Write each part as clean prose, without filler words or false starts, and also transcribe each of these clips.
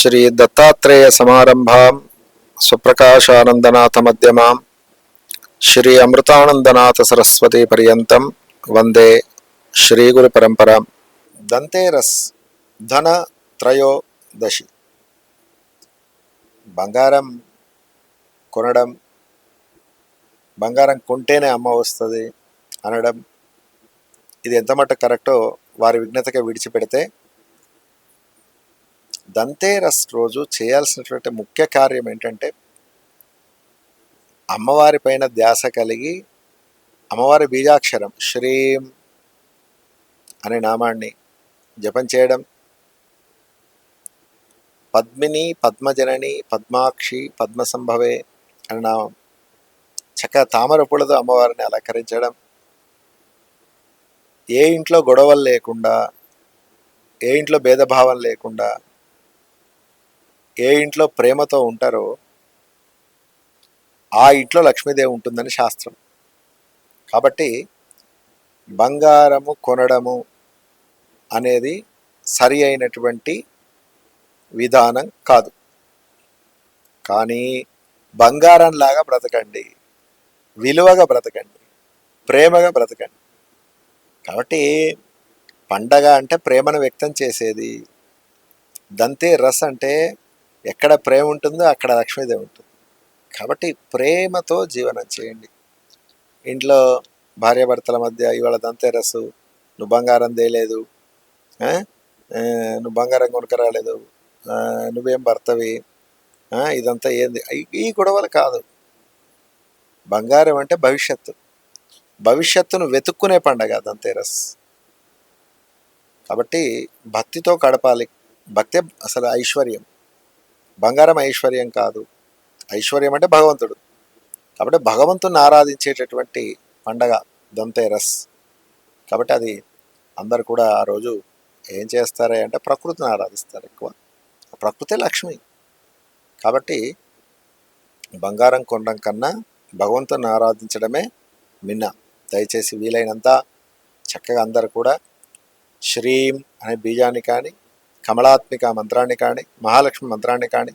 శ్రీ దత్తాత్రేయ సమారంభాం సుప్రకాశానందనాథ మధ్యమాం శ్రీ అమృతానందనాథ సరస్వతి పర్యంతం వందే శ్రీ గురు పరంపరాం. దంతేరస్ ధన త్రయోదశి. బంగారం కొనడం, బంగారం కొంటేనే అమ్మ వస్తుంది అనడం, ఇది ఎంత మటుకు కరెక్టో వారి విఘ్నతగా విడిచిపెడితే, దంతేరస్ రోజు చేయాల్సినటువంటి ముఖ్య కార్యం ఏంటంటే అమ్మవారి పైన ధ్యాస కలిగి అమ్మవారి బీజాక్షరం శ్రీం అనే నామాన్ని జపం చేయడం, పద్మిని పద్మజనని పద్మాక్షి పద్మసంభవే అనే నామం చక్కగా తామర పూలతో అమ్మవారిని అలంకరించడం, ఏ ఇంట్లో గొడవలు లేకుండా, ఏ ఇంట్లో భేదభావం లేకుండా, ఏ ఇంట్లో ప్రేమతో ఉంటారో ఆ ఇంట్లో లక్ష్మీదేవి ఉంటుందని శాస్త్రం. కాబట్టి బంగారము కొనడము అనేది సరి అయినటువంటి విధానం కాదు. కానీ బంగారంలాగా బ్రతకండి, విలువగా బ్రతకండి, ప్రేమగా బ్రతకండి. కాబట్టి పండగ అంటే ప్రేమను వ్యక్తం చేసేది. దంతే రస్ అంటే ఎక్కడ ప్రేమ ఉంటుందో అక్కడ లక్ష్మీదేవి ఉంటుంది. కాబట్టి ప్రేమతో జీవనం చేయండి. ఇంట్లో భార్యాభర్తల మధ్య ఇవాళ దంతేరస్సు, నువ్వు బంగారం తేలేదు, నువ్వు బంగారం కొనుక్కరాలేదు, నువ్వేం భర్తవి, ఇదంతా ఏంది, ఈ గొడవలు కాదు. బంగారం అంటే భవిష్యత్తు, భవిష్యత్తును వెతుక్కునే పండగ దంతేరస్. కాబట్టి భక్తితో గడపాలి. భక్తే అసలు ఐశ్వర్యం. బంగారం ఐశ్వర్యం కాదు. ఐశ్వర్యం అంటే భగవంతుడు. కాబట్టి భగవంతుని ఆరాధించేటటువంటి పండగ దంతేరస్. కాబట్టి అది అందరు కూడా ఆ రోజు ఏం చేస్తారే అంటే ప్రకృతిని ఆరాధిస్తారు ఎక్కువ. ప్రకృతే లక్ష్మి. కాబట్టి బంగారం కొనడం కన్నా భగవంతుని ఆరాధించడమే మిన్న. దయచేసి వీలైనంత చక్కగా అందరు కూడా శ్రీం అనే బీజాన్ని కానీ, కమలాత్మిక మంత్రాన్ని కానీ, మహాలక్ష్మి మంత్రాన్ని కానీ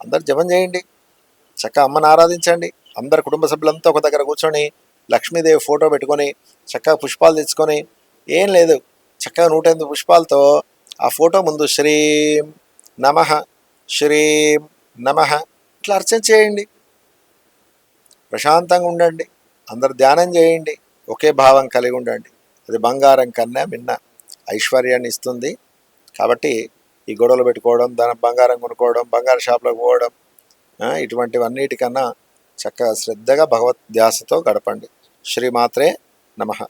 అందరు జపం చేయండి. చక్కగా అమ్మని ఆరాధించండి. అందరు కుటుంబ సభ్యులంతా ఒక దగ్గర కూర్చొని లక్ష్మీదేవి ఫోటో పెట్టుకొని చక్కగా పుష్పాలు తెచ్చుకొని, ఏం లేదు చక్కగా 108 పుష్పాలతో ఆ ఫోటో ముందు శ్రీం నమః శ్రీం నమః ఇట్లా అర్చన చేయండి. ప్రశాంతంగా ఉండండి. అందరు ధ్యానం చేయండి. ఒకే భావం కలిగి ఉండండి. అది బంగారం కన్నా మిన్న ఐశ్వర్యాన్ని ఇస్తుంది. కాబట్టి ఈ గొడవలు పెట్టుకోవడం, బంగారం కొనుక్కోవడం, బంగారు షాప్లోకి పోవడం, ఇటువంటివన్నిటికన్నా చక్కగా శ్రద్ధగా భగవద్ ధ్యాసతో గడపండి. శ్రీమాత్రే నమః.